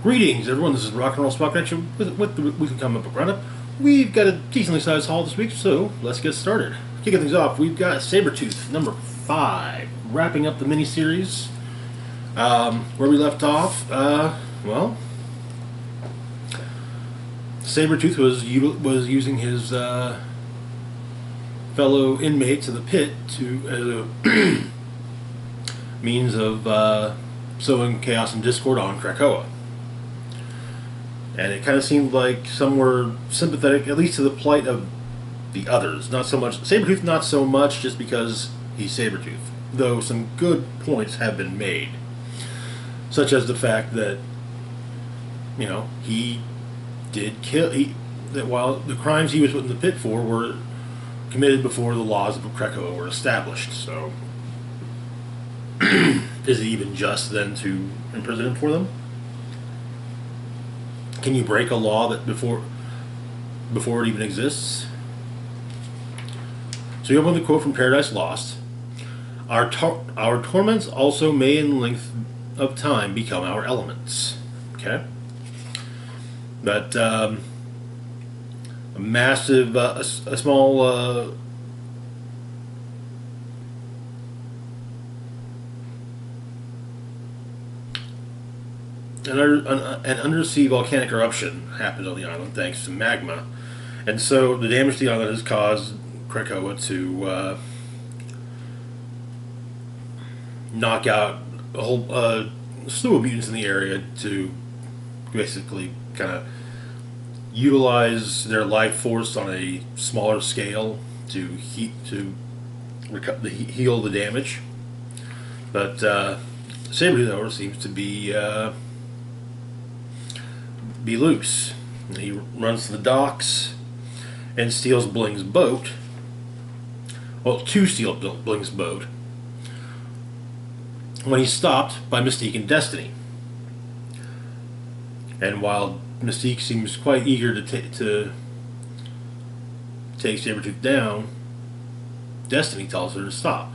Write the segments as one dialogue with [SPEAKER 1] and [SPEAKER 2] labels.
[SPEAKER 1] Greetings, everyone. This is Rock and Roll Spot Connection with the weekly comic book roundup. We've got a decently sized haul this week, so let's get started. Kicking things off, we've got Sabretooth number 5, wrapping up the miniseries. Where we left off, well, Sabretooth was using his fellow inmates of the pit to as a means of sowing chaos and discord on Krakoa. And it kind of seemed like some were sympathetic, at least to the plight of the others. Not so much Sabretooth, not so much, just because he's Sabretooth. Though some good points have been made, such as the fact that he did kill. That while the crimes he was put in the pit for were committed before the laws of Krakoa were established. So, is it even just then to imprison him for them? Can you break a law that before it even exists? So you open the quote from Paradise Lost. Our torments also may in length of time become our elements. Okay? But a massive, a small an undersea volcanic eruption happened on the island thanks to magma, and so the damage to the island has caused Krakoa to knock out a whole slew of mutants in the area to basically kind of utilize their life force on a smaller scale to heal the damage. But Sabretooth, however, seems to be loose. He runs to the docks and steals Bling's boat. Well, to steal Bling's boat when he's stopped by Mystique and Destiny. And while Mystique seems quite eager to take Sabretooth down, Destiny tells her to stop.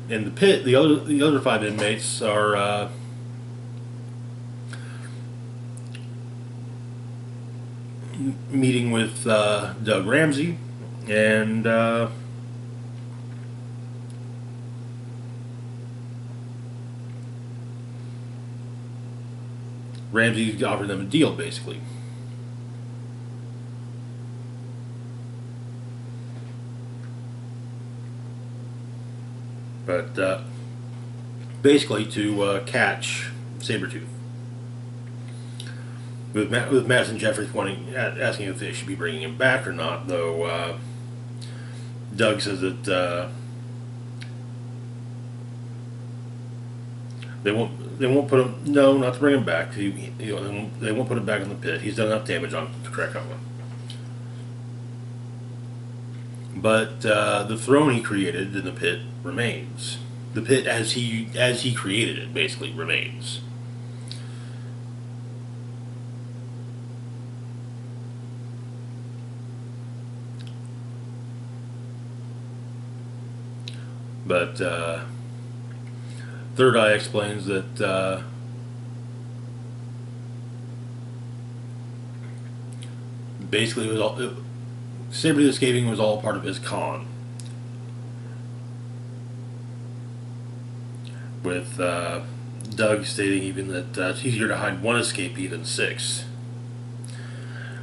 [SPEAKER 1] In the pit, the other 5 inmates are meeting with Doug Ramsey, and Ramsey offered them a deal, basically. But basically to catch Sabretooth. With Matt and Jeffrey asking if they should be bringing him back or not, though Doug says that they won't put him. No, not to bring him back. They won't put him back in the pit. He's done enough damage on Krakoa. But the throne he created in the pit remains. The pit as he created it basically remains. But Third Eye explains that basically it was all. Sabretooth escaping was all part of his con. With Doug stating even that it's easier to hide one escapee than 6.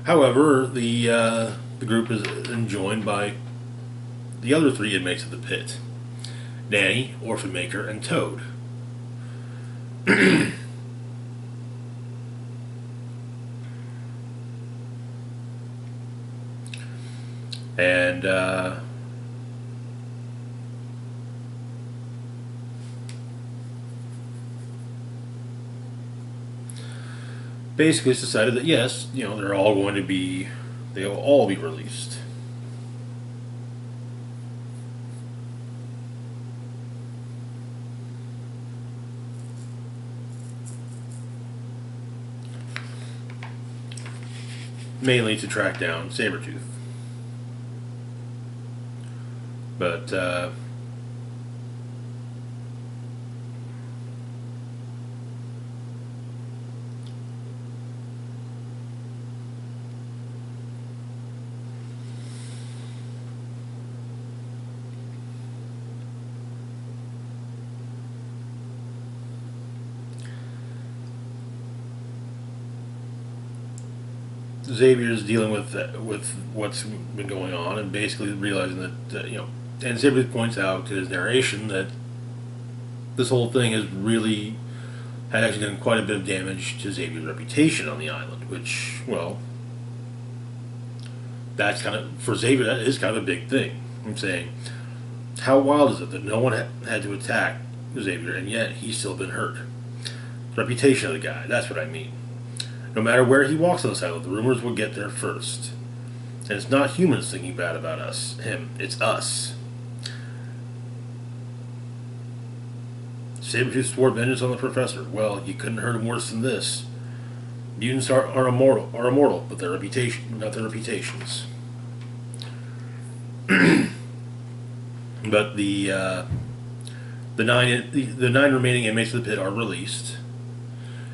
[SPEAKER 1] However, the group is joined by the other 3 inmates of the pit: Nanny, Orphan Maker, and Toad. And basically it's decided that yes, they'll all be released. Mainly to track down Sabretooth. But Xavier's dealing with what's been going on, and basically realizing that and Sabretooth points out to his narration that this whole thing had actually done quite a bit of damage to Xavier's reputation on the island, which, well, that's kind of, for Xavier, that is kind of a big thing. I'm saying, how wild is it that no one had to attack Xavier, and yet he's still been hurt? Reputation of the guy, that's what I mean. No matter where he walks on this island, the rumors will get there first. And it's not humans thinking bad about him, it's us. Sabretooth swore vengeance on the professor. Well, you couldn't hurt him worse than this. Mutants are immortal, but their reputation, not their reputations. But the nine remaining inmates of the pit are released,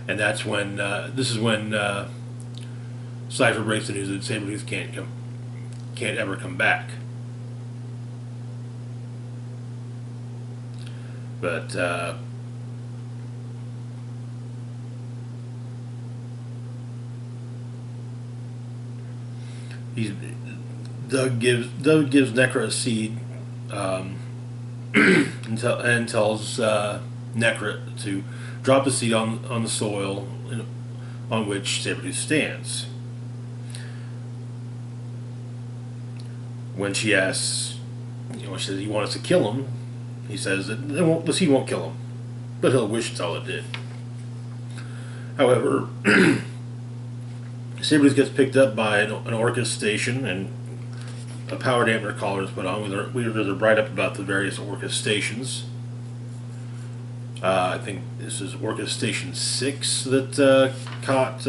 [SPEAKER 1] and that's when this is when Cypher breaks the news that Sabretooth can't ever come back. But Doug gives Necra a seed, and tells Necra to drop the seed on the soil on which Sabretooth stands. When she asks, she says he wants to kill him, he says that the seed won't kill him, but he'll wish it's all it did. However, Sabretooth gets picked up by an Orcus station, and a power dampener collar is put on. There's a write-up about the various Orcus stations. I think this is Orcus Station 6 that caught...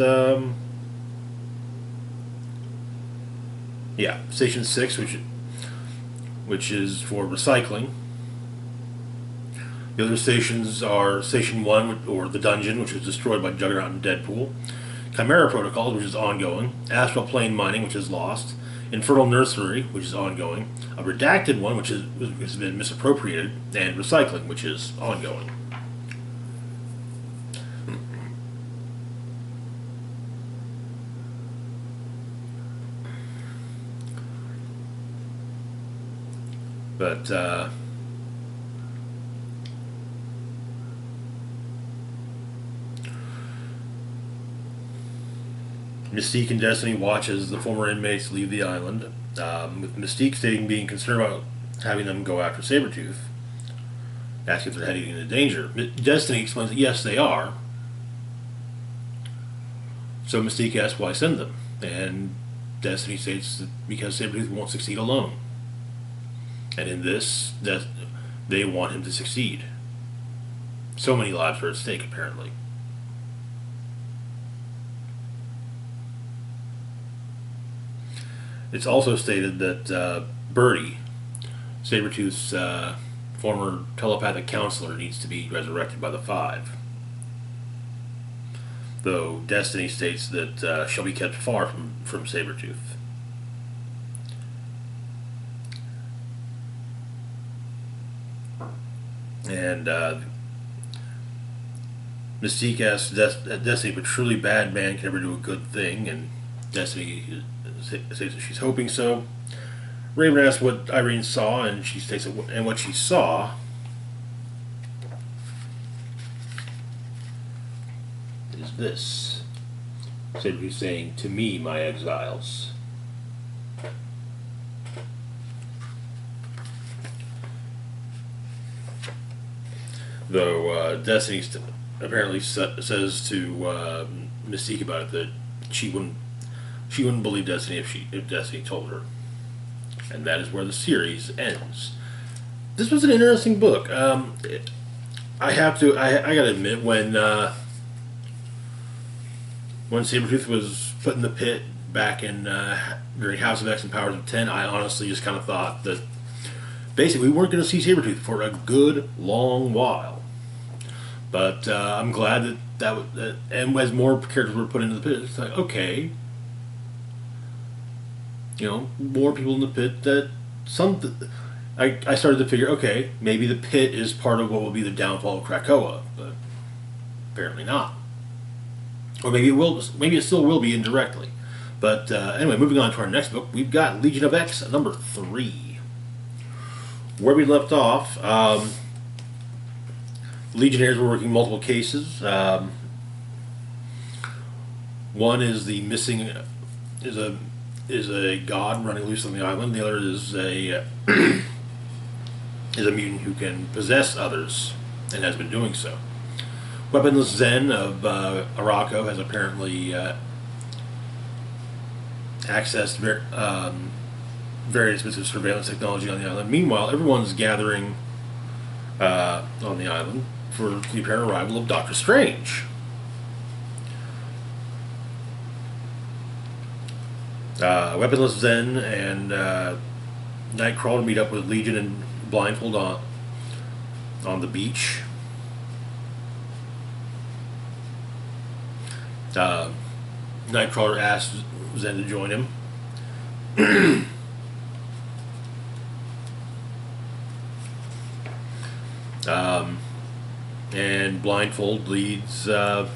[SPEAKER 1] Station 6, which is for recycling. The other stations are Station 1, or the dungeon, which was destroyed by Juggernaut and Deadpool. Chimera Protocols, which is ongoing. Astral Plane Mining, which is lost. Infernal Nursery, which is ongoing. A redacted one, which has been misappropriated. And Recycling, which is ongoing. But, Mystique and Destiny watch as the former inmates leave the island, with Mystique stating being concerned about having them go after Sabretooth, asking if they're heading into danger. Destiny explains that yes, they are. So Mystique asks why send them, and Destiny states that because Sabretooth won't succeed alone. And in this, that they want him to succeed. So many lives are at stake, apparently. It's also stated that Birdie, Sabretooth's former telepathic counselor, needs to be resurrected by the Five. Though Destiny states that she'll be kept far from Sabretooth. And Mystique asks Destiny if a truly bad man can ever do a good thing, and Destiny says that she's hoping so. Raven asks what Irene saw, and she states that and what she saw is this. Sabretooth saying, "To me, my exiles." Though Destiny apparently says to Mystique about it that she wouldn't believe Destiny if Destiny told her, and that is where the series ends. This was an interesting book. I gotta admit, when Sabretooth was put in the pit back in during House of X and Powers of 10, I honestly just kind of thought that basically we weren't going to see Sabretooth for a good long while. But I'm glad that and as more characters were put into the pit, it's like, okay, more people in the pit. That I started to figure, okay, maybe the pit is part of what will be the downfall of Krakoa, but apparently not. Or maybe it will. Maybe it still will be indirectly. But anyway, moving on to our next book, we've got Legion of X, number 3. Where we left off, Legionnaires were working multiple cases. One is the missing is a god running loose on the island. The other is a is a mutant who can possess others and has been doing so. Weaponless Zen of Araco has apparently accessed various bits of surveillance technology on the island. Meanwhile, everyone's gathering on the island for the apparent arrival of Doctor Strange. Weaponless Zen and Nightcrawler meet up with Legion and Blindfold on the beach. Nightcrawler asks Zen to join him. And Blindfold leads the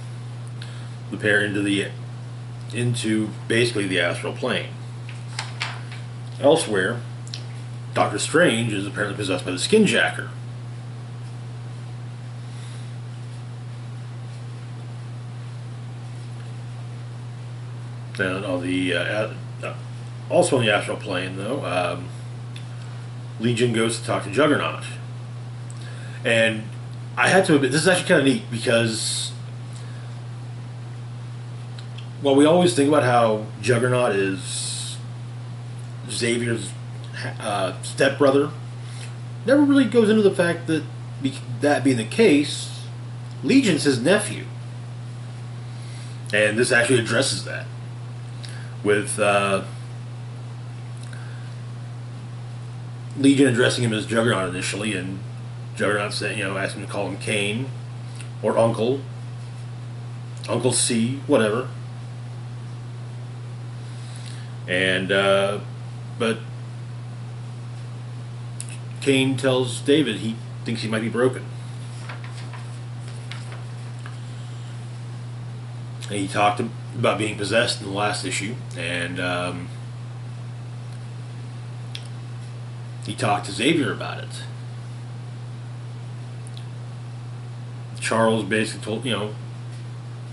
[SPEAKER 1] pair into basically the astral plane. Elsewhere, Doctor Strange is apparently possessed by the Skinjacker. And on the also on the astral plane, though, Legion goes to talk to Juggernaut. And I had to admit, this is actually kind of neat because, well, we always think about how Juggernaut is Xavier's stepbrother. Never really goes into the fact that, that being the case, Legion's his nephew. And this actually addresses that. With Legion addressing him as Juggernaut initially, and Juggernaut saying, asking him to call him Kane or Uncle C, whatever. And but Kane tells David he thinks he might be broken. And he talked about being possessed in the last issue, and he talked to Xavier about it. Charles basically told,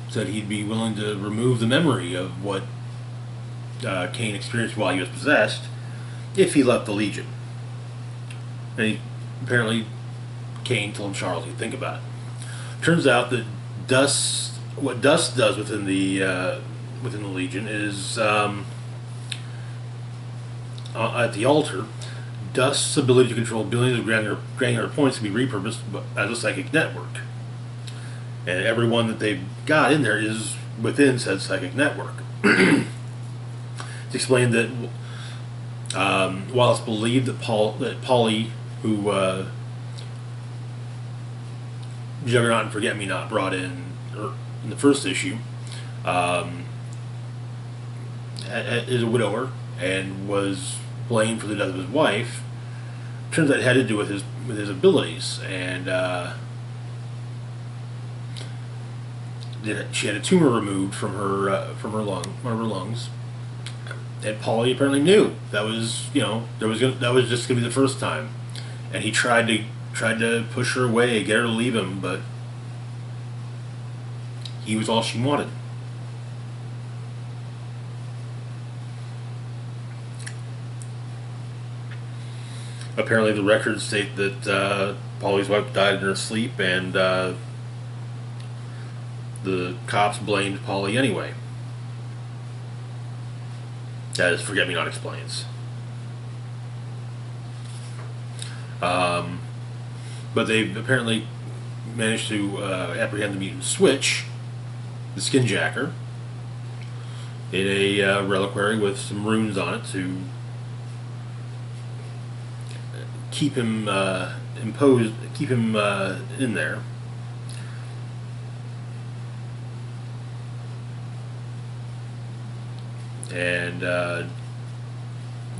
[SPEAKER 1] said he'd be willing to remove the memory of what Kane experienced while he was possessed if he left the Legion. And apparently Kane told Charles he'd think about it. Turns out that what Dust does within the Legion is at the altar, Dust's ability to control billions of granular points can be repurposed as a psychic network, and everyone that they've got in there is within said psychic network. It's explained that while it's believed that Polly, who Juggernaut and Forget-Me-Not brought in the first issue, is a widower and was blamed for the death of his wife. Turns out it had to do with his abilities, and she had a tumor removed from one of her lungs. And Polly apparently knew that was that was just gonna be the first time, and he tried to push her away, get her to leave him, but he was all she wanted. Apparently, the records state that Polly's wife died in her sleep, and the cops blamed Polly anyway. As Forget-Me-Not explains. But they've apparently managed to apprehend the mutant Switch, the Skinjacker, in a reliquary with some runes on it to keep him in there. And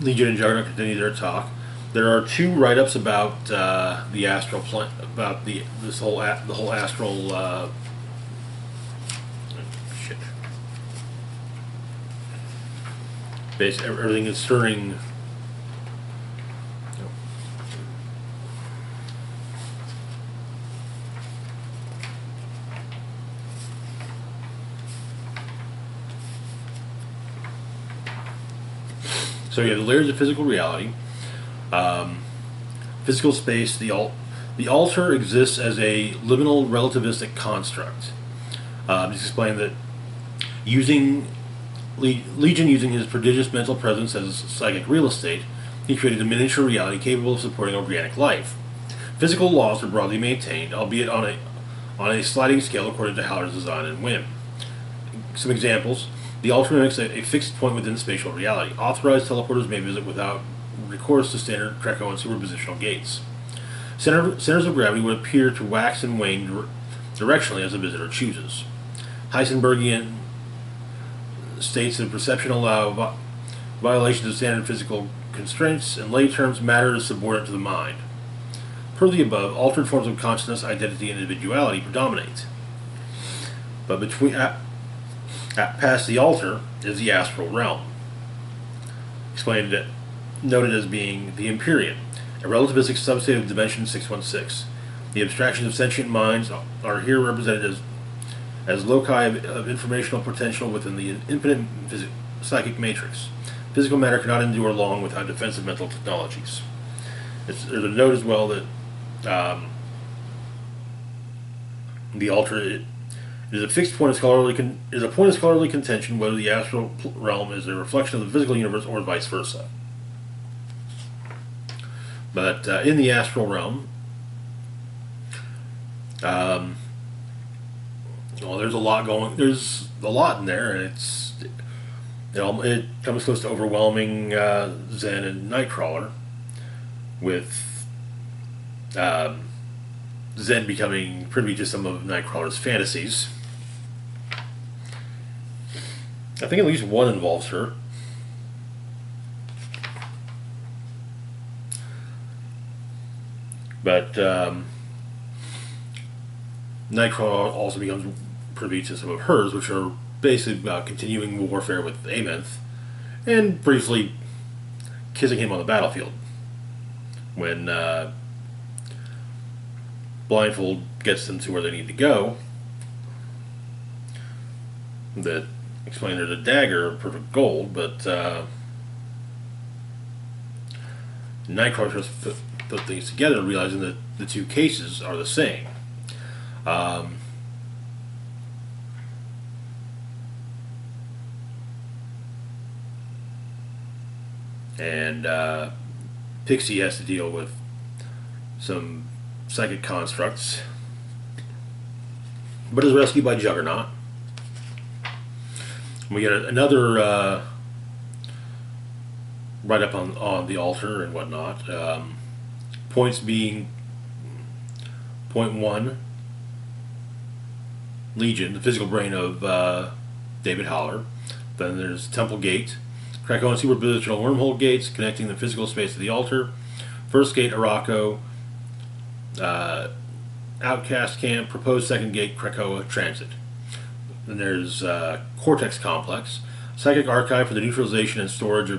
[SPEAKER 1] Legion and Juggernaut continue their talk. There are 2 write-ups about the astral plane, about the whole astral Basically, everything is stirring. So you have the layers of physical reality, physical space. The altar exists as a liminal relativistic construct. Just explain that Legion, using his prodigious mental presence as psychic real estate, he created a miniature reality capable of supporting organic life. Physical laws are broadly maintained, albeit on a sliding scale according to Haller's design and whim. Some examples. The altar mimics a fixed point within spatial reality. Authorized teleporters may visit without recourse to standard Krakoan superpositional gates. Centers of gravity would appear to wax and wane directionally as the visitor chooses. Heisenbergian states of perception allow violations of standard physical constraints. In lay terms, matter is subordinate to the mind. Per the above, altered forms of consciousness, identity, and individuality predominate. But past the altar is the astral realm, noted as being the Empyrean, a relativistic substate of dimension 616. The abstractions of sentient minds are here represented as loci of informational potential within the infinite psychic matrix. Physical matter cannot endure long without defensive mental technologies. There's a note as well that the altar is a fixed point of scholarly contention whether the astral realm is a reflection of the physical universe or vice versa. But in the astral realm, well, there's a lot in there, and it comes close to overwhelming Zen and Nightcrawler, with Zen becoming privy to some of Nightcrawler's fantasies. I think at least one involves her. But Nightcrawler also becomes privy to some of hers, which are basically about continuing warfare with Amenth, and briefly kissing him on the battlefield when Blindfold gets them to where they need to go. That explain there's a dagger of perfect gold, but Nightcrawler tries to put things together, realizing that the two cases are the same. And Pixie has to deal with some psychic constructs, but is rescued by Juggernaut. We get another write up on the altar and whatnot. Points being point 1, Legion, the physical brain of David Haller. Then there's Temple Gate, Krakoan superpositional wormhole gates connecting the physical space to the altar. First gate, Araco, Outcast Camp, proposed second gate, Krakoa Transit. Then there's Cortex Complex, psychic archive for the neutralization and storage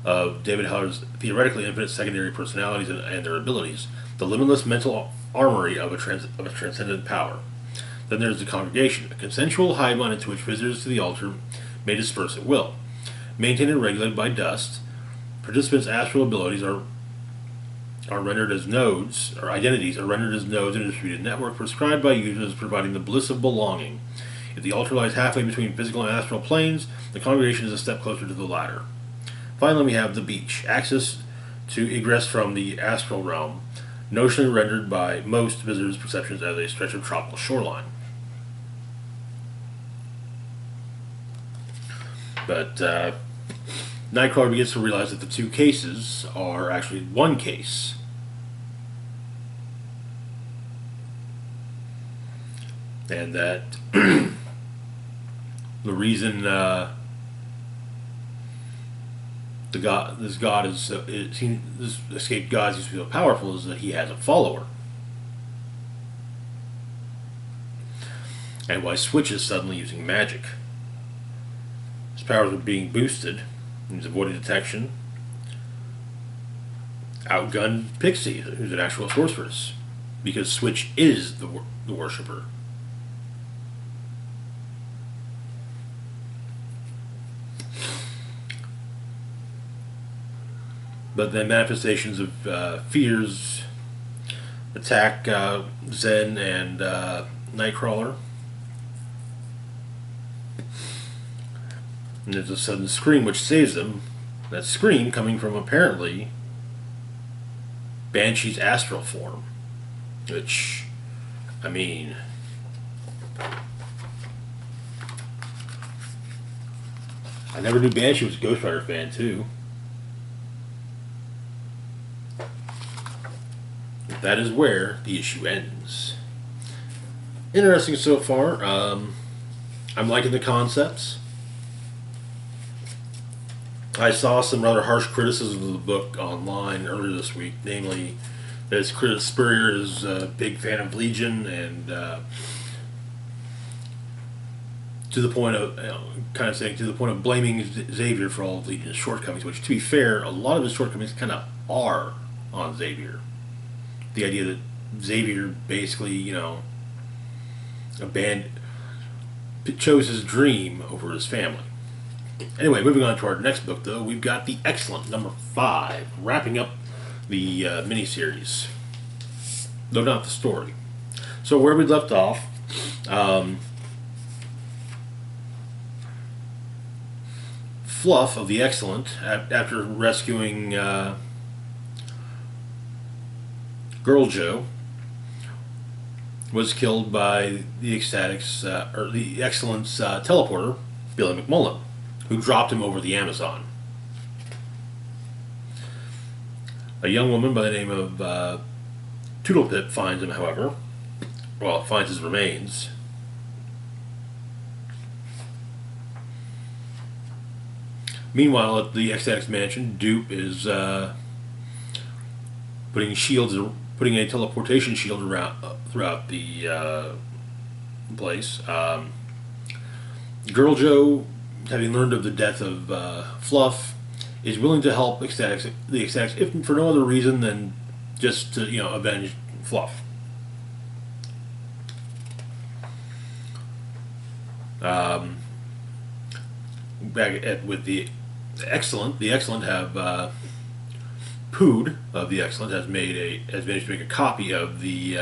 [SPEAKER 1] of David Haller's theoretically infinite secondary personalities and their abilities, the limitless mental armory of a transcendent power. Then there's the Congregation, a consensual hive mind into which visitors to the altar may disperse at will. Maintained and regulated by dust, participants' astral abilities are rendered as nodes, or identities are rendered as nodes in a distributed network prescribed by users providing the bliss of belonging. If the altar lies halfway between physical and astral planes, the Congregation is a step closer to the latter. Finally, we have the Beach, access to egress from the astral realm, notionally rendered by most visitors' perceptions as a stretch of tropical shoreline. But Nightcrawler begins to realize that the two cases are actually one case. And that the reason this escaped god is so powerful is that he has a follower. And why Switch is suddenly using magic. His powers are being boosted, He's avoiding detection. Outgunned Pixie, who's an actual sorceress, because Switch is the worshipper. But then manifestations of fears attack Zen and Nightcrawler. And there's a sudden scream which saves them. That scream coming from apparently Banshee's astral form. Which, I mean, I never knew Banshee was a Ghost Rider fan too. That is where the issue ends. Interesting so far. I'm liking the concepts. I saw some rather harsh criticism of the book online earlier this week, namely that Chris Spurrier is a big fan of Legion, and to the point of kind of saying to the point of blaming Xavier for all of Legion's shortcomings. Which, to be fair, a lot of his shortcomings kind of are on Xavier. The idea that Xavier basically, chose his dream over his family. Anyway, moving on to our next book, though, we've got the X-Cellent number 5, wrapping up the miniseries, though not the story. So where we left off, Fluff of the X-Cellent, after rescuing Girl Joe, was killed by the X-Statix, or the X-Cellent's teleporter, Billy McMullen, who dropped him over the Amazon. A young woman by the name of Toodlepip finds him, however. Well, finds his remains. Meanwhile, at the X-Statix mansion, Dupe is putting a teleportation shield around throughout the place. Girl Joe, having learned of the death of Fluff, is willing to help the X-Statix, if for no other reason than just to avenge Fluff. With the X-Cellent, have Pood of the X-Cellent has managed to make a copy of the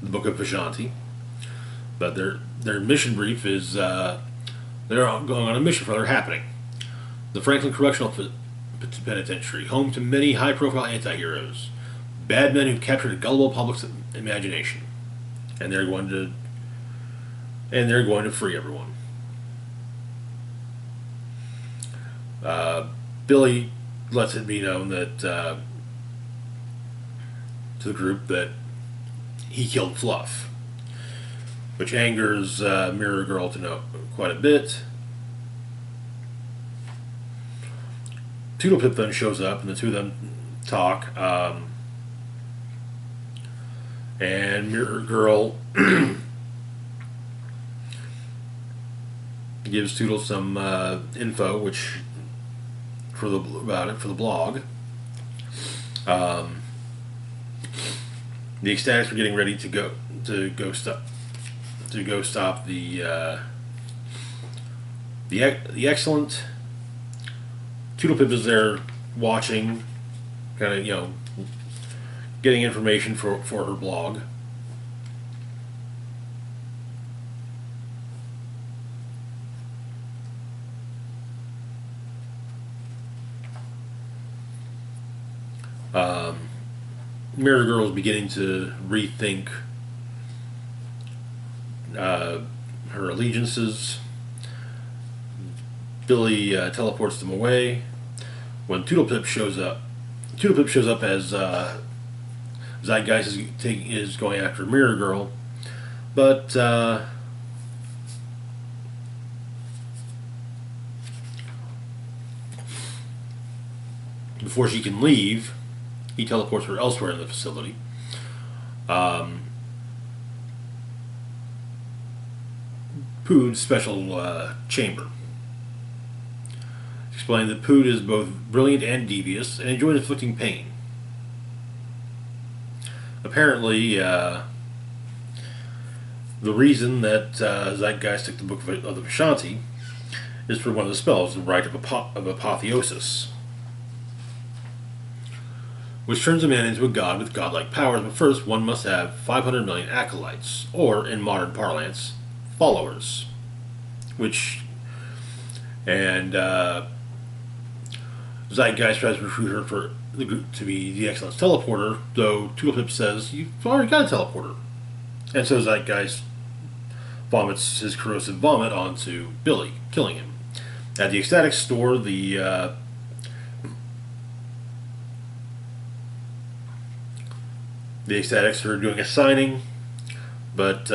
[SPEAKER 1] Book of Vishanti, but their mission brief is they're going on a mission for their happening. The Franklin Correctional Penitentiary, home to many high-profile anti-heroes, bad men who captured a gullible public's imagination, and they're going to free everyone. Billy lets it be known that to the group that he killed Fluff, which angers Mirror Girl to know quite a bit. Toodlepip then shows up, and the two of them talk. And Mirror Girl gives Toodle some info, about it for the blog. The X-Statix were getting ready to go stop the X-Cellent. Toodlepip is there watching, kind of getting information for her blog. Mirror Girl is beginning to rethink her allegiances. Billy teleports them away. When Toodlepip shows up as Zeitgeist is going after Mirror Girl, but before she can leave, he teleports her elsewhere in the facility. Pood's special chamber. explained that Poot is both brilliant and devious and enjoys inflicting pain. Apparently, the reason that Zeitgeist took the Book of the Vishanti is for one of the spells, the Rite of Apotheosis, which turns a man into a god with godlike powers, but first one must have 500 million acolytes, or, in modern parlance, followers. Zeitgeist tries to recruit her for the group to be the X-Cellent's teleporter, though Tooltip says, "You've already got a teleporter." And so Zeitgeist vomits his corrosive vomit onto Billy, killing him. At the X-Statix store, the X-Statix are doing a signing, but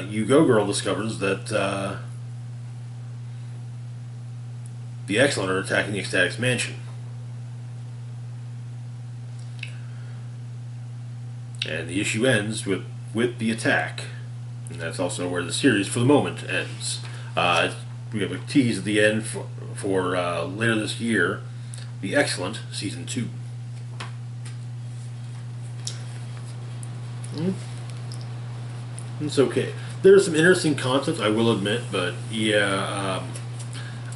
[SPEAKER 1] You-Go Girl discovers that the X-Cellent are attacking the X-Statix mansion. And the issue ends with the attack. And that's also where the series, for the moment, ends. We have a tease at the end for later this year, The X-Cellent, Season 2. It's okay. There's some interesting concepts, I will admit, but yeah,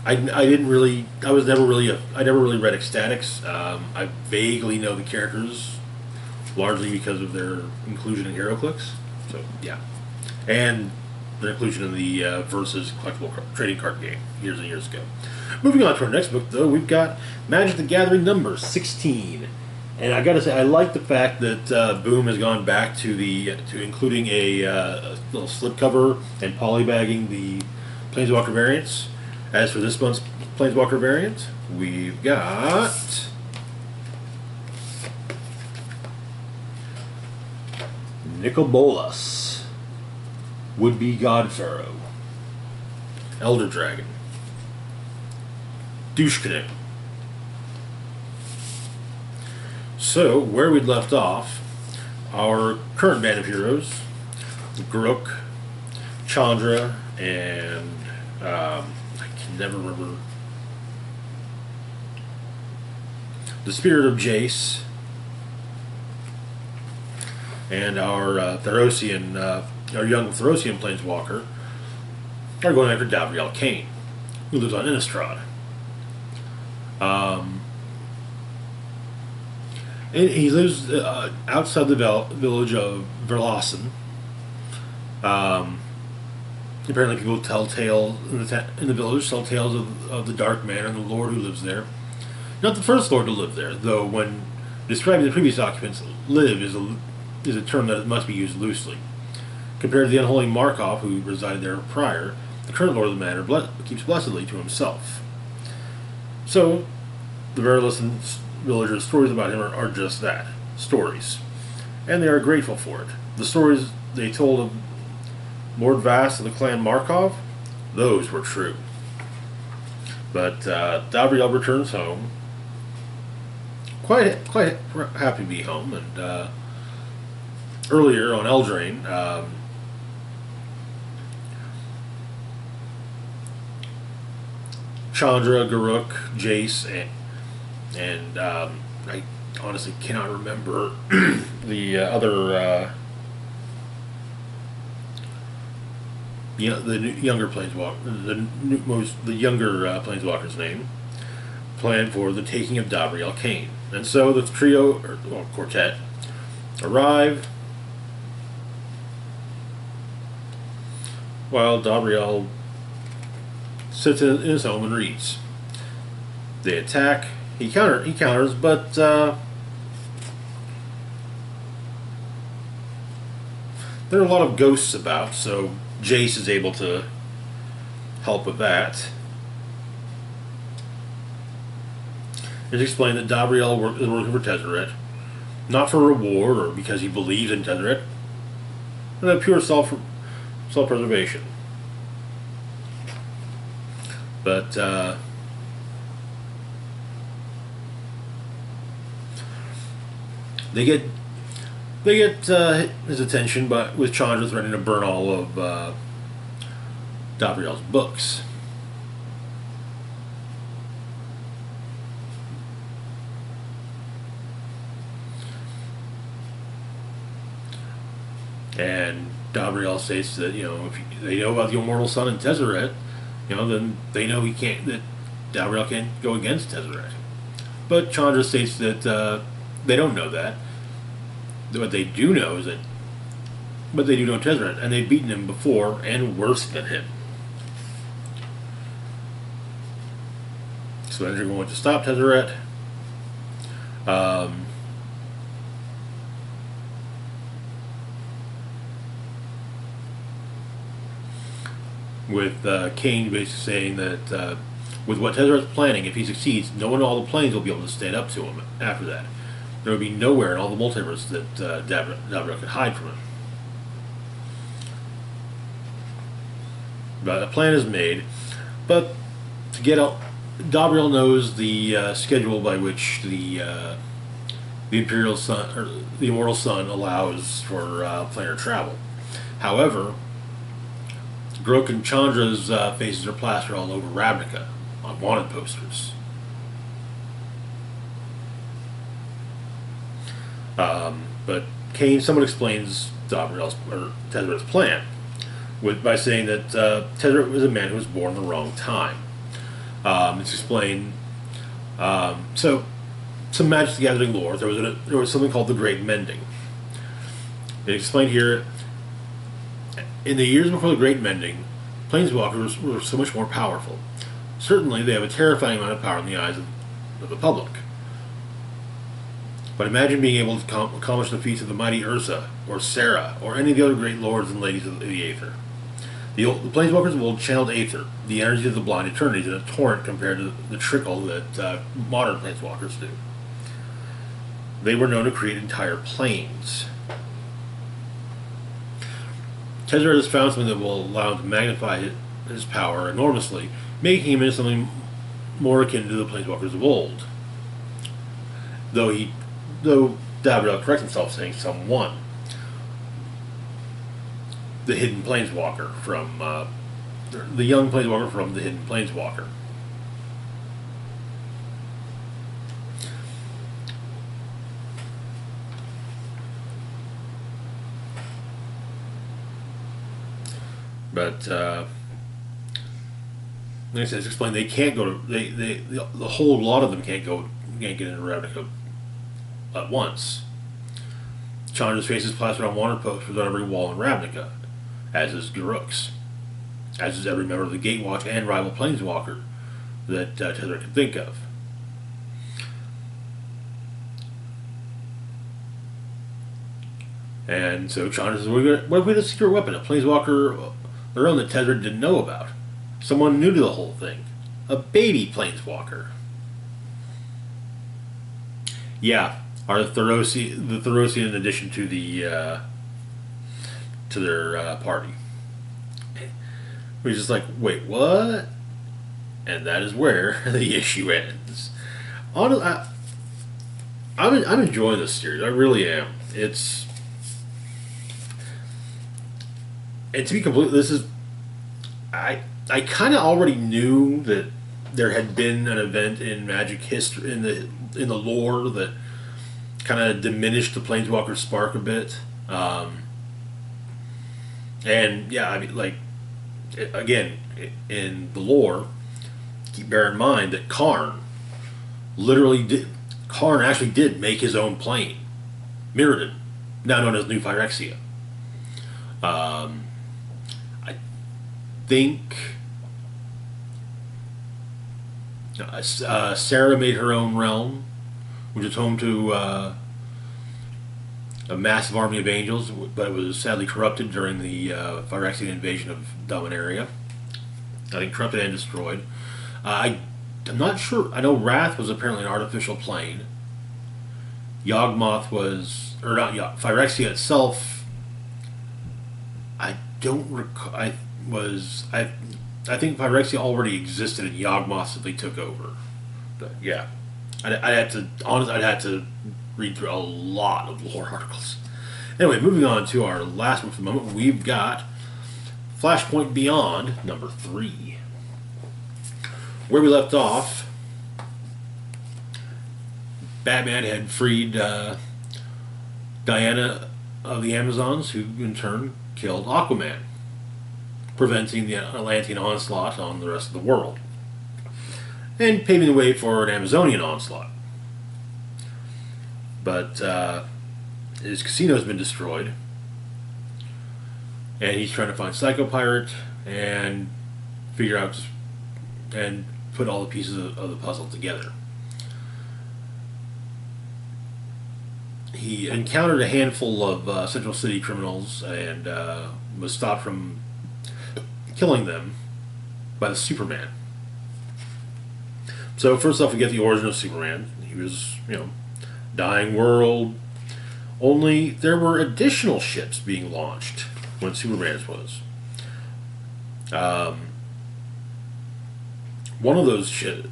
[SPEAKER 1] I never really read X-Statix. I vaguely know the characters, largely because of their inclusion in HeroClix. So yeah, and their inclusion in the Versus collectible trading card game years and years ago. Moving on to our next book, though, we've got Magic the Gathering number 16. And I gotta say, I like the fact that Boom has gone back to including a little slipcover and polybagging the Planeswalker variants. As for this month's Planeswalker variant, we've got Nicol Bolas, Would-Be God Pharaoh, Elder Dragon, Douche-Canoe. So, where we'd left off, our current band of heroes, Garruk, Chandra, and I can never remember, the Spirit of Jace, and our our young Therosian Planeswalker are going after Davriel Kane, who lives on Innistrad. And he lives outside the village of Verlassen. Apparently, people tell tales in the village, tell tales of the Dark Man and the Lord who lives there. Not the first Lord to live there, though. When describing the previous occupants, "live" is a term that must be used loosely. Compared to the unholy Markov, who resided there prior, the current Lord of the Manor keeps blessedly to himself. So, the Verlassen villagers' stories about him are just that, stories. And they are grateful for it. The stories they told of Lord Vass and the clan Markov, those were true. But Davriel returns home, quite happy to be home, and earlier on Eldraine, Chandra, Garruk, Jace, and I honestly cannot remember the other, the younger planeswalker, the younger planeswalker's name, planned for the taking of Davriel Kane. And so the trio, or quartet, arrive while Davriel sits in his home and reads. They attack. He counters, but there are a lot of ghosts about, so Jace is able to help with that. It's explained that Davriel is working for Tezzeret, not for reward or because he believes in Tezzeret, but a pure self-preservation. But they get his attention, but with Chandra threatening to burn all of Davriel's books. And Gabriel states that, if they know about the Immortal Sun and Tezzeret, then they know that Gabriel can't go against Tezzeret. But Chandra states that they don't know that. What they do know is that, but they do know Tezzeret, and they've beaten him before and worse than him. So they're going to stop Tezzeret. With Kane basically saying that with what Tezzeret's planning, if he succeeds, no one in all the planes will be able to stand up to him after that. There will be nowhere in all the multiverse that Gabriel could hide from him. But a plan is made, but to get out, Gabriel knows the schedule by which the Imperial Sun or the Immortal Sun allows for planar travel. However, Grok and Chandra's faces are plastered all over Ravnica on wanted posters. But Kane somewhat explains Tezzeret's plan by saying that Tezzeret was a man who was born in the wrong time. It's explained. So, some Magic the Gathering lore. There was something called the Great Mending. It explained here. In the years before the Great Mending, planeswalkers were so much more powerful. Certainly, they have a terrifying amount of power in the eyes of the public. But imagine being able to accomplish the feats of the mighty Ursa, or Sarah, or any of the other great lords and ladies of the Aether. The planeswalkers of old channeled Aether, the energy of the blind eternities, in a torrent compared to the trickle that modern planeswalkers do. They were known to create entire planes. Tezzeret has found something that will allow him to magnify his power enormously, making him into something more akin to the planeswalkers of old. Though Gabriel corrects himself, saying someone. The hidden planeswalker from the young planeswalker from the hidden planeswalker. But like I said, it's explained they can't go to the whole lot of them can't get into Ravnica at once. Chandra's face is plastered on wanted posters on every wall in Ravnica, as is Garruk's, as is every member of the Gatewatch and rival planeswalker that Tezzeret can think of. And so Chandra says, what if we had a secret weapon, a planeswalker their own that Tezzeret didn't know about? Someone new to the whole thing. A baby planeswalker. Yeah, the Thurosian in addition to their party. We're just like, wait, what? And that is where the issue ends. Honestly, I'm enjoying this series. I really am. And to be complete, I kind of already knew that there had been an event in Magic history in the lore that kind of diminished the Planeswalker spark a bit. And yeah, I mean, like, again, in the lore, bear in mind that Karn actually did make his own plane, Mirrodin, now known as New Phyrexia. I think Sarah made her own realm, which is home to a massive army of angels, but it was sadly corrupted during the Phyrexian invasion of Dominaria. I think corrupted and destroyed. I'm not sure. I know Wrath was apparently an artificial plane. Yawgmoth was, or not Yawg, Phyrexia itself. I don't recall. I think Phyrexia already existed in Yawgmoth simply took over. But yeah, I'd have to read through a lot of lore articles. Anyway, moving on to our last one for the moment, we've got Flashpoint Beyond, number 3. Where we left off, Batman had freed Diana of the Amazons, who in turn killed Aquaman, preventing the Atlantean onslaught on the rest of the world, and paving the way for an Amazonian onslaught. But his casino has been destroyed, and he's trying to find Psycho Pirate and figure out and put all the pieces of the puzzle together. He encountered a handful of Central City criminals and was stopped from killing them by the Superman. So first off, we get the origin of Superman. He was, dying world. Only there were additional ships being launched when Superman's was. One of those ships.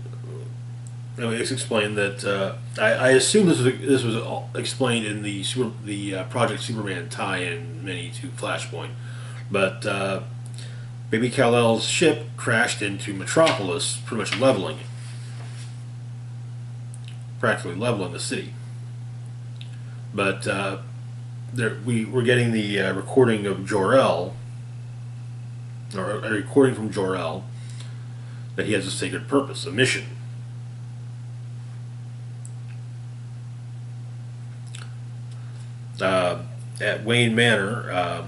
[SPEAKER 1] It's explained that I assume this was explained in the Project Superman tie-in mini to Flashpoint, but Baby Kal-El's ship crashed into Metropolis, pretty much leveling it, practically leveling the city. But we're getting the recording of Jor-El, or a recording from Jor-El, that he has a sacred purpose, a mission. At Wayne Manor,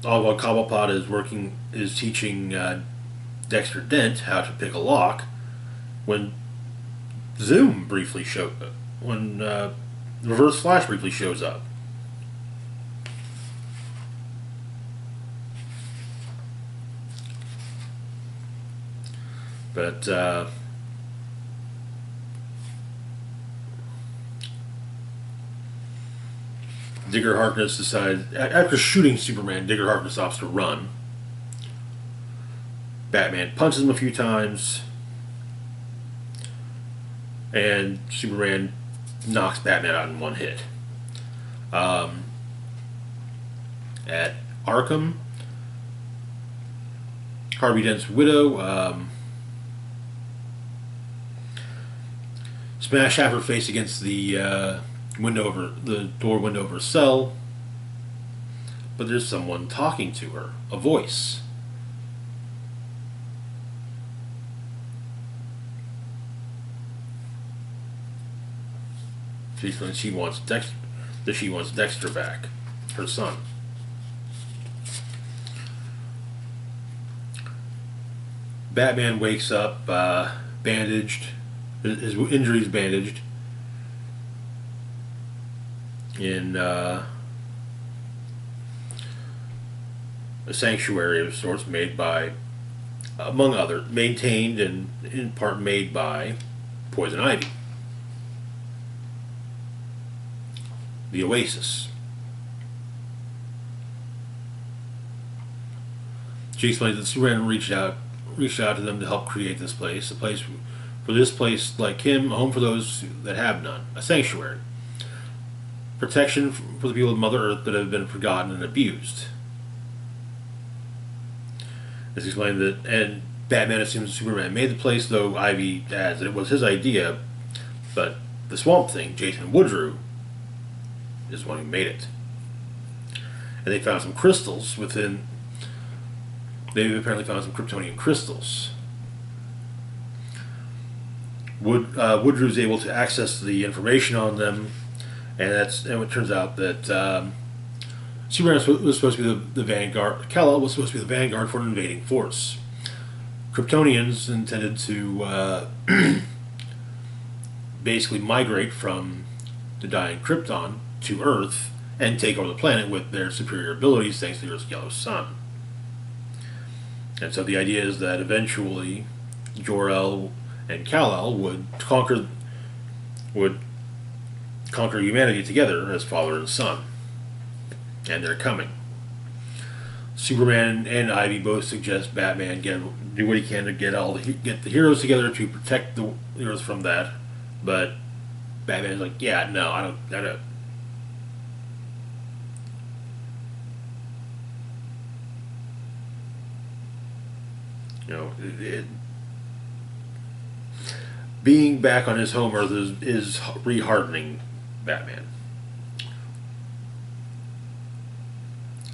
[SPEAKER 1] while Cobblepot is teaching Dexter Dent how to pick a lock, when Zoom briefly showed up, when Reverse Flash briefly shows up. But Digger Harkness decides, after shooting Superman, Digger Harkness opts to run. Batman punches him a few times, and Superman knocks Batman out in one hit. At Arkham, Harvey Dent's widow smashed half her face against the door window of her cell, but there's someone talking to her, a voice. She wants Dexter back, her son. Batman wakes up bandaged, his injuries bandaged, in a sanctuary of sorts made by, among others, maintained and in part made by Poison Ivy. The Oasis. She explains that Superman reached out to them to help create this place, a place for this place like him, a home for those that have none, a sanctuary. Protection for the people of Mother Earth that have been forgotten and abused. It's explained that, and Batman assumes Superman made the place, though Ivy adds that it was his idea, but the Swamp Thing, Jason Woodrue, is the one who made it. And they found some crystals within. They've apparently found some Kryptonian crystals. Woodrue's able to access the information on them, and it turns out that Superman was supposed to be the vanguard. Kal-El was supposed to be the vanguard for an invading force. Kryptonians intended to basically migrate from the dying Krypton to Earth and take over the planet with their superior abilities thanks to Earth's yellow sun. And so the idea is that eventually Jor-El and Kal-El would conquer humanity together as father and son. And they're coming. Superman and Ivy both suggest Batman do what he can to get the heroes together to protect the Earth from that, but Batman's like, yeah, no, I don't. Being back on his home Earth is re-hardening Batman.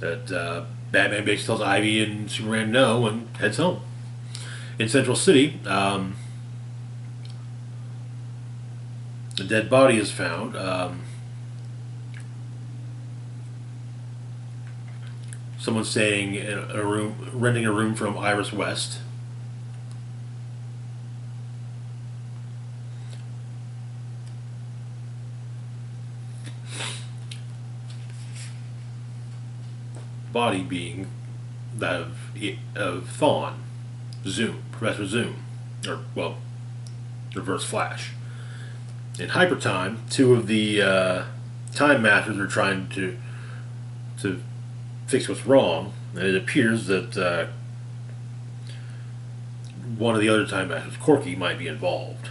[SPEAKER 1] That Batman basically tells Ivy and Superman no and heads home. In Central City, a dead body is found. Someone's staying in a room, renting a room from Iris West. Body being that of Thawne, Zoom, Professor Zoom, or well, Reverse Flash. In Hypertime, two of the Time Masters are trying to fix what's wrong, and it appears that one of the other Time Masters, Corky, might be involved.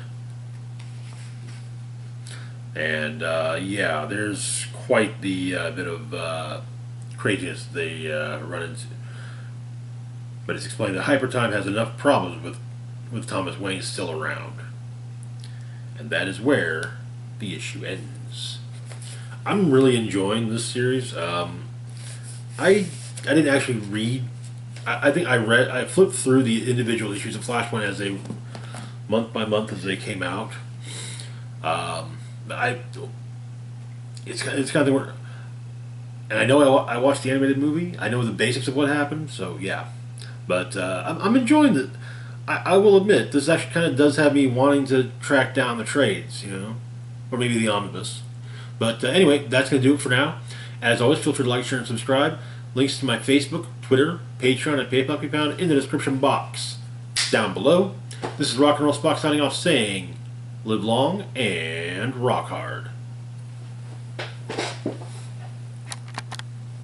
[SPEAKER 1] And yeah, there's quite the bit of craziness they run into. But it's explained that Hypertime has enough problems with Thomas Wayne still around. And that is where the issue ends. I'm really enjoying this series. I didn't actually read. I think I flipped through the individual issues of Flashpoint as they month by month as they came out. It's kind of thing where, and I know I watched the animated movie. I know the basics of what happened. So yeah, but I'm enjoying it. I will admit this actually kind of does have me wanting to track down the trades, or maybe the omnibus. But anyway, that's going to do it for now. As always, feel free to like, share, and subscribe. Links to my Facebook, Twitter, Patreon, and PayPal can be found in the description box down below. This is Rock and Roll Spock signing off saying, live long and rock hard.